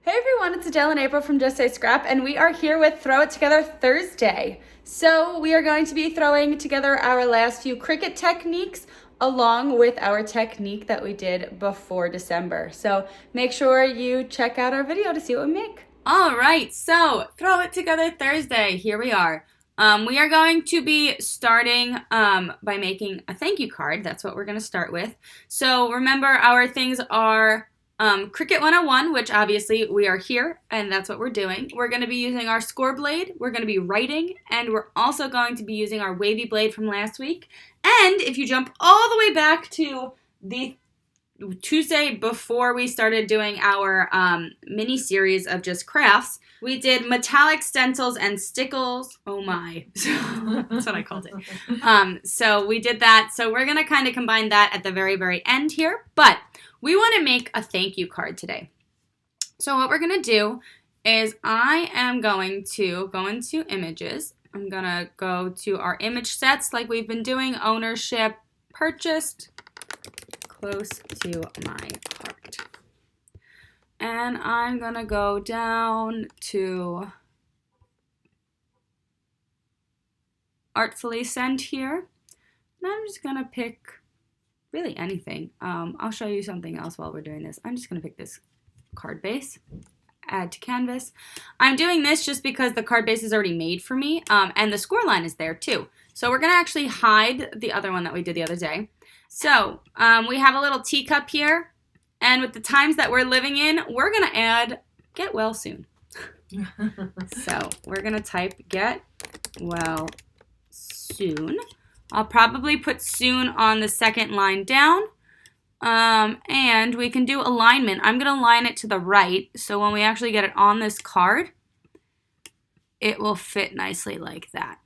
Hey everyone, it's Adele and April from Just Say Scrap, and we are here with Throw It Together Thursday. So we are going to be throwing together our last few Cricut techniques along with our technique that we did before December. So make sure you check out our video to see what we make. All right, so Throw It Together Thursday, here we are. We are going to be starting by making a thank you card. That's what we're going to start with. So remember, our things are Cricut 101, which obviously we are here, and that's what we're doing. We're going to be using our score blade, we're going to be writing, and we're also going to be using our wavy blade from last week. And if you jump all the way back to the Tuesday before we started doing our mini series of just crafts, we did metallic stencils and stickles. Oh my. That's what I called it. So we did that. So we're going to kind of combine that at the very, very end here. But we want to make a thank you card today. So what we're going to do is I am going to go into images. I'm going to go to our image sets like we've been doing. Ownership, purchased, close to my heart. And I'm going to go down to artfully sent here. And I'm just going to pick really anything. I'll show you something else while we're doing this. I'm just going to pick this card base, add to canvas. I'm doing this just because the card base is already made for me, and the score line is there too. So we're going to actually hide the other one that we did the other day. So we have a little teacup here, and with the times that we're living in, we're going to add get well soon. So we're going to type get well soon. I'll probably put soon on the second line down, and we can do alignment. I'm going to align it to the right, so when we actually get it on this card, it will fit nicely like that.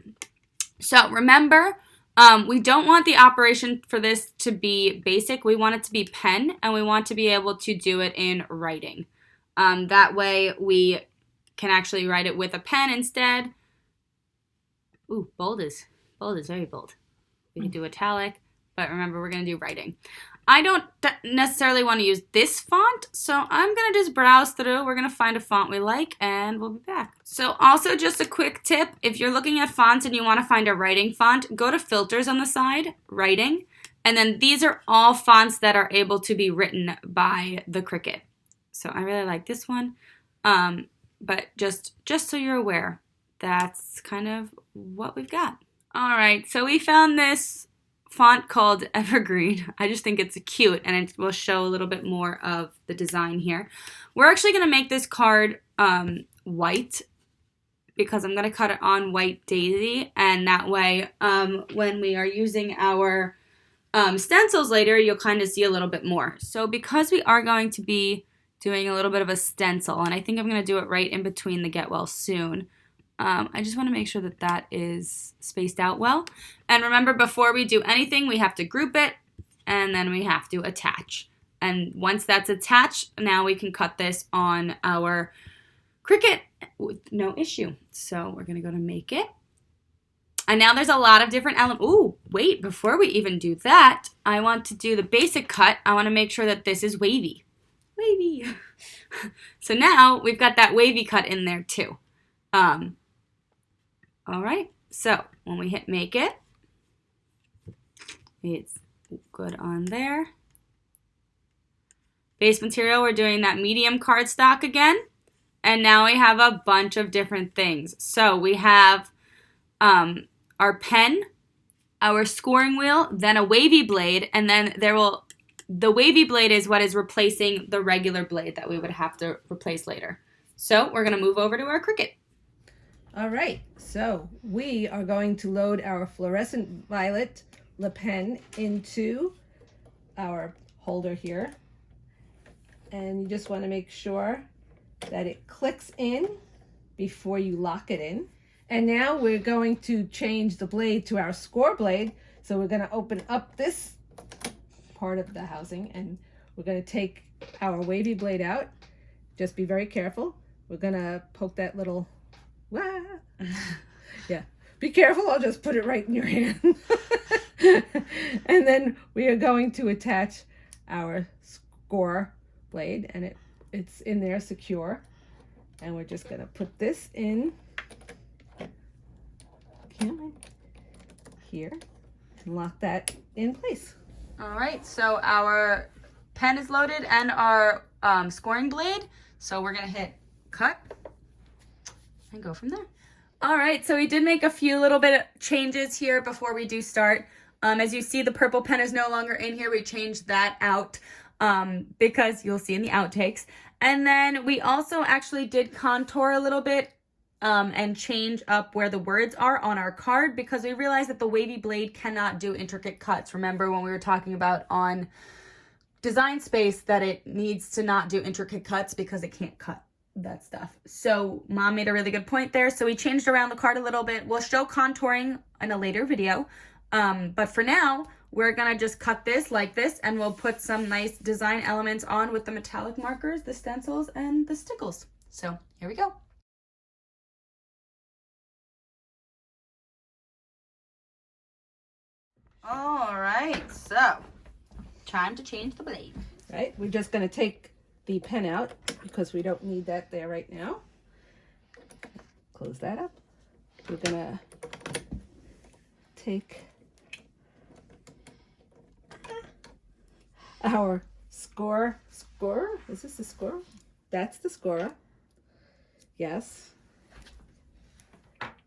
So remember, we don't want the operation for this to be basic. We want it to be pen, and we want to be able to do it in writing. That way we can actually write it with a pen instead. Ooh, bold is very bold. We can do italic, but remember we're going to do writing. I don't necessarily want to use this font, so I'm going to just browse through. We're going to find a font we like, and we'll be back. So also just a quick tip, if you're looking at fonts and you want to find a writing font, go to filters on the side, writing, and then these are all fonts that are able to be written by the Cricut. So I really like this one, but just so you're aware, that's kind of what we've got. All right, so we found this font called Evergreen. I just think it's cute, and it will show a little bit more of the design here. We're actually going to make this card white because I'm going to cut it on white daisy, and that way when we are using our stencils later, you'll kind of see a little bit more. So because we are going to be doing a little bit of a stencil, and I think I'm going to do it right in between the get well soon, I just want to make sure that that is spaced out well. And remember, before we do anything, we have to group it, and then we have to attach. And once that's attached, now we can cut this on our Cricut with no issue. So we're going to go to make it. And now there's a lot of different elements. Ooh, wait, before we even do that, I want to do the basic cut. I want to make sure that this is wavy. Wavy. So now we've got that wavy cut in there too. All right, so when we hit make it, it's good on there. Base material, we're doing that medium cardstock again. And now we have a bunch of different things. So we have our pen, our scoring wheel, then a wavy blade, and then the wavy blade is what is replacing the regular blade that we would have to replace later. So we're gonna move over to our Cricut. All right, so we are going to load our fluorescent violet Le Pen into our holder here. And you just want to make sure that it clicks in before you lock it in. And now we're going to change the blade to our score blade. So we're going to open up this part of the housing, and we're going to take our wavy blade out. Just be very careful. We're going to poke that little... Yeah, be careful, I'll just put it right in your hand. And then we are going to attach our score blade, and it's in there secure. And we're just going to put this in here and lock that in place. All right, so our pen is loaded and our scoring blade. So we're gonna hit cut and go from there. All right, so we did make a few little bit of changes here before we do start. As you see, the purple pen is no longer in here. We changed that out because you'll see in the outtakes. And then we also actually did contour a little bit and change up where the words are on our card because we realized that the wavy blade cannot do intricate cuts. Remember when we were talking about on Design Space that it needs to not do intricate cuts because it can't cut that stuff. So Mom made a really good point there. So we changed around the card a little bit. We'll show contouring in a later video. But for now, we're gonna just cut this like this and we'll put some nice design elements on with the metallic markers, the stencils, and the stickles. So here we go. All right, so time to change the blade. Right, we're just going to take the pen out because we don't need that there right now. Close that up. We're going to take our scorer. Is this the scorer? That's the scorer. Yes.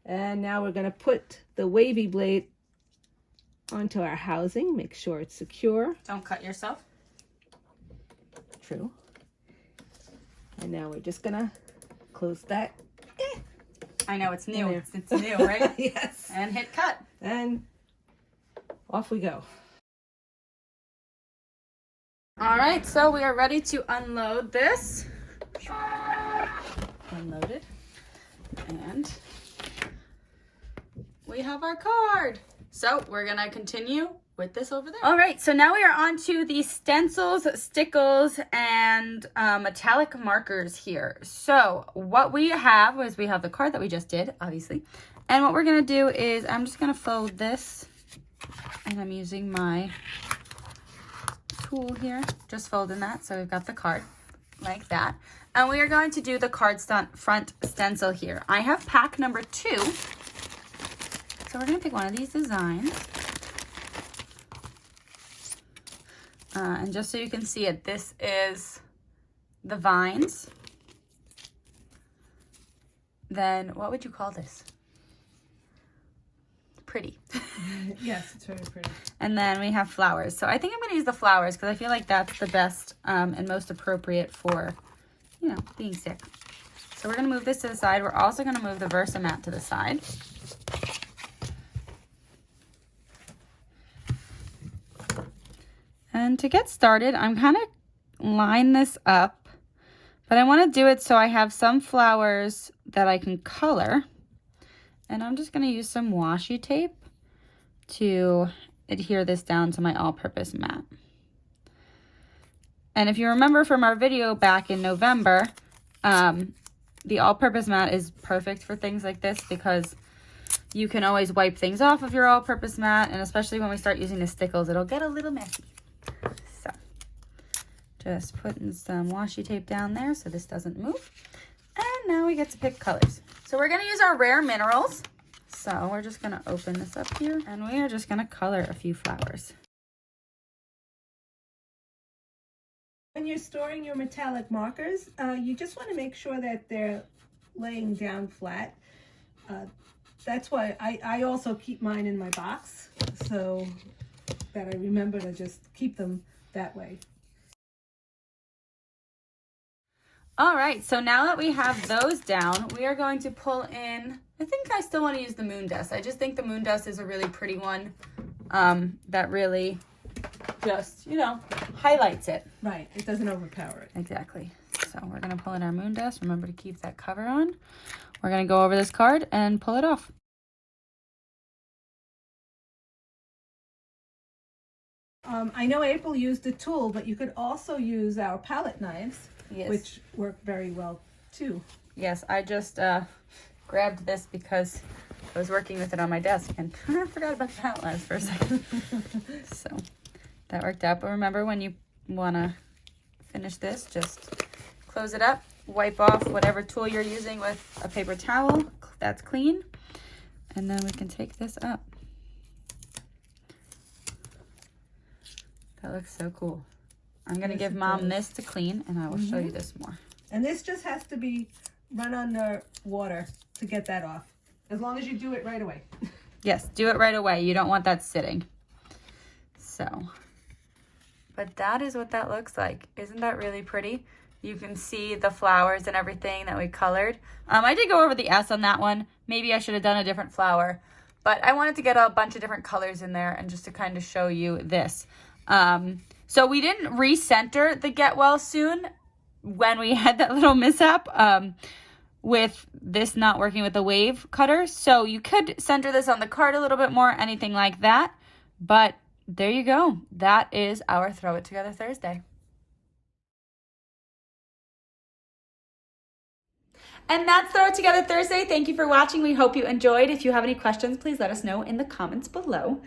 And now we're going to put the wavy blade onto our housing. Make sure it's secure. Don't cut yourself. True. And now we're just gonna close that. I know it's new. It's new, right? Yes. And hit cut. And off we go. All right, so we are ready to unload this. Unloaded. And we have our card. So we're gonna continue with this over there. All right, so now we are on to the stencils, stickles, and metallic markers here. So what we have is we have the card that we just did, obviously. And what we're gonna do is I'm just gonna fold this, and I'm using my tool here, just folding that. So we've got the card like that. And we are going to do the card front stencil here. I have pack number 2. So we're going to pick one of these designs. And just so you can see it, this is the vines. Then what would you call this? Pretty. Yes, it's very pretty. And then we have flowers. So I think I'm going to use the flowers because I feel like that's the best and most appropriate for, you know, being sick. So we're going to move this to the side. We're also going to move the Versamat to the side. And to get started, I'm kind of line this up, but I want to do it so I have some flowers that I can color. And I'm just going to use some washi tape to adhere this down to my all-purpose mat. And if you remember from our video back in November, the all-purpose mat is perfect for things like this because you can always wipe things off of your all-purpose mat, and especially when we start using the stickles, it'll get a little messy. So just putting some washi tape down there so this doesn't move. And now we get to pick colors. So we're going to use our rare minerals. So we're just going to open this up here and we are just going to color a few flowers. When you're storing your metallic markers, you just want to make sure that they're laying down flat. That's why I also keep mine in my box so that I remember to just keep them that way. All right, so now that we have those down, we are going to pull in, I think I still want to use the moon dust. I just think the moon dust is a really pretty one that really just, you know, highlights it. Right, it doesn't overpower it. Exactly. So we're going to pull in our moon dust. Remember to keep that cover on. We're going to go over this card and pull it off. I know April used the tool, but you could also use our palette knives, Yes. which work very well too. Yes, I just grabbed this because I was working with it on my desk and I forgot about the palette knives for a second. So that worked out. But remember, when you want to finish this, just close it up wipe off whatever tool you're using with a paper towel that's clean. And then we can take this up. That looks so cool. I'm gonna give Mom this to clean, and I will show you this more. And this just has to be run under water to get that off, as long as you do it right away. Yes, do it right away. You don't want that sitting. So, but that is what that looks like. Isn't that really pretty? You can see the flowers and everything that we colored. I did go over the S on that one. Maybe I should have done a different flower, but I wanted to get a bunch of different colors in there and just to kind of show you this. So we didn't recenter the Get Well Soon when we had that little mishap with this not working with the wave cutter. So you could center this on the card a little bit more, anything like that. But there you go. That is our Throw It Together Thursday. And that's Throw It Together Thursday. Thank you for watching. We hope you enjoyed. If you have any questions, please let us know in the comments below.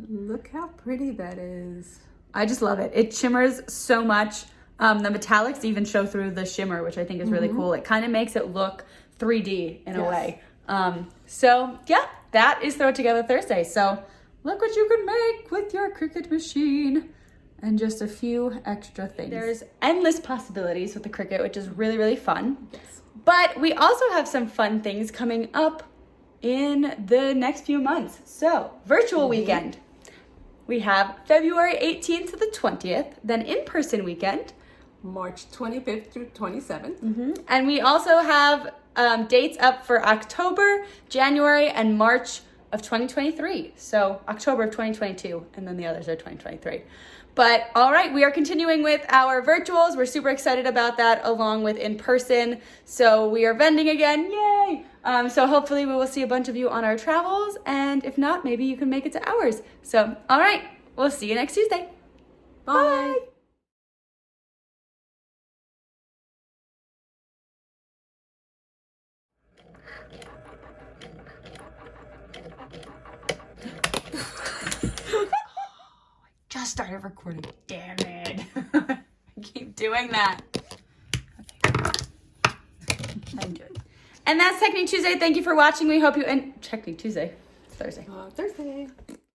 Look how pretty that is. I just love it. It shimmers so much. The metallics even show through the shimmer, which I think is really cool. It kind of makes it look 3D in a way. So yeah, that is Throw It Together Thursday. So look what you can make with your Cricut machine and just a few extra things. There's endless possibilities with the Cricut, which is really, really fun. Yes. But we also have some fun things coming up in the next few months. So virtual weekend. We have February 18th to the 20th, then in-person weekend. March 25th through 27th. And we also have dates up for October, January, and March of 2023. So October of 2022, and then the others are 2023. But all right, we are continuing with our virtuals. We're super excited about that, along with in-person. So we are vending again, yay! So hopefully we will see a bunch of you on our travels, and if not, maybe you can make it to ours. So all right, we'll see you next Tuesday. Bye. Just started recording. Damn it. I keep doing that. Okay. I'm doing. And that's Technique Tuesday. Thank you for watching. We hope you Technique Tuesday. It's Thursday. Thursday.